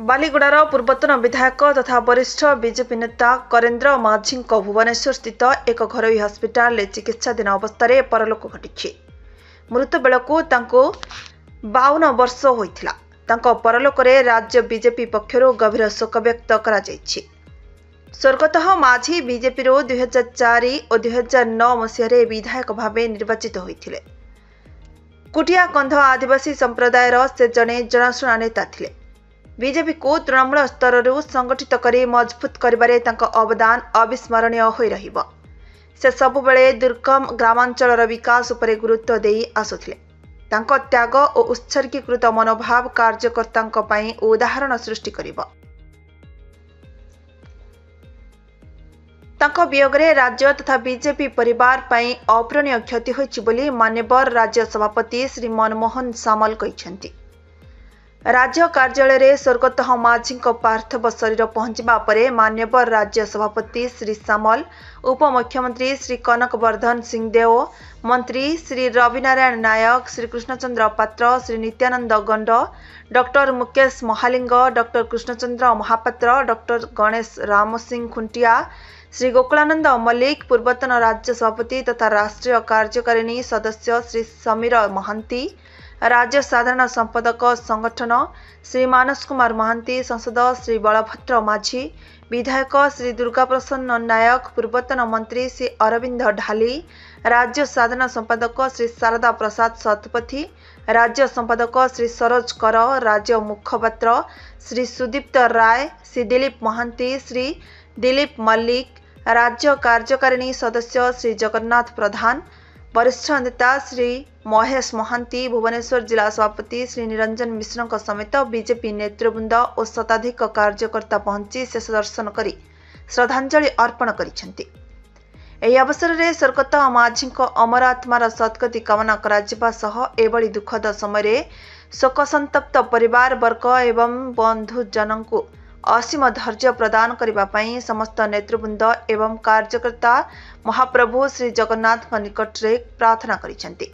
बालीगुड़ार पूर्वतन विधायक तथा वरिष्ठ बीजेपी नेता करेन्द्र माझी भुवनेश्वर स्थित एक घरोई हस्पिटाल चिकित्साधीन अवस्था परलोक घटी। मृत्यु बेलू 52 वर्ष होता। परलोक राज्य बीजेपी पक्षर गभीर शोक व्यक्त करा जायछि। स्वर्गत माझी बीजेपी 2004 और 2009 मसीह विधायक भाव निर्वाचित होते। कुटिया कंध आदिवासी संप्रदायर से जड़े जनाशुना नेता थे। बीजेपी को तृणमूल स्तर संगठित करी मजबूत करिबारे तांको अवदान अविस्मरणीय होई रहिबो। से सबुबेले दुर्गम ग्रामांचलर विकास उपरे गुरुत्व देई आसुथिले। तांको त्याग और उत्सर्गीकृत मनोभाव कार्यकर्तांको पई उदाहरण सृष्टि करिबो। तांको वियोगरे राज्य तथा बीजेपी परिवार पई अपूरणीय क्षति होइछि बोली मान्यवर राज्य सभापति श्री मनमोहन सामल कहिसेंति। राज्य कार्यालय स्वर्गत माझी पार्थिव शरीर पहुंचवा परे मान्यवर राज्य सभापति श्री सामल, उपमुख्यमंत्री श्री कनक वर्धन सिंहदेव, मंत्री श्री रविनारायण नायक, Shri Krishnachandra Patra, Shri Nityananda Gand, doctor Mukesh Mahaling, doctor Krishnachandra Mahapatra, doctor Ganesh Ramsingh Khuntia, Shri Gokulananda Mallik, पूर्वतन राज्य सभापति तथा राष्ट्रीय कार्यकारिणी सदस्य श्री समीर महांती, राज्य साधारण संपादक संगठन श्री मानस कुमार महांती, संसद श्री बलभद्र माझी, विधायक श्री दुर्गा प्रसन्न नायक, पूर्वतन मंत्री श्री अरविंद ढाली, राज्य साधारण संपादक श्री शारदा प्रसाद शतपथी, राज्य संपादक श्री सरोज कर, राज्य मुखपात्र श्री सुदीप्त राय, श्री दिलीप महांती, श्री दिलीप मल्लिक, राज्य कार्यकारिणी सदस्य श्री जगन्नाथ प्रधान, वरिष्ठ नेता श्री महेश महांती, भुवनेश्वर जिला सभापति श्री निरंजन मिश्र समेत बीजेपी नेतृवृंद और शताधिक कार्यकर्ता पहुंची शेष दर्शन करी श्रद्धांजलि अर्पण करिसेंति। एही अवसर में स्वर्गत माझी अमर आत्मार सद्गति कामना कराजिबा सह एभली दुखद समय शोकसंतप्त परिवार वर्ग एवं बंधुजन को असीम धैर्य प्रदान करिबा पई समस्त नेतृवृंद एवं कार्यकर्ता महाप्रभु श्री जगन्नाथ निकट रे प्रार्थना करिसेंति।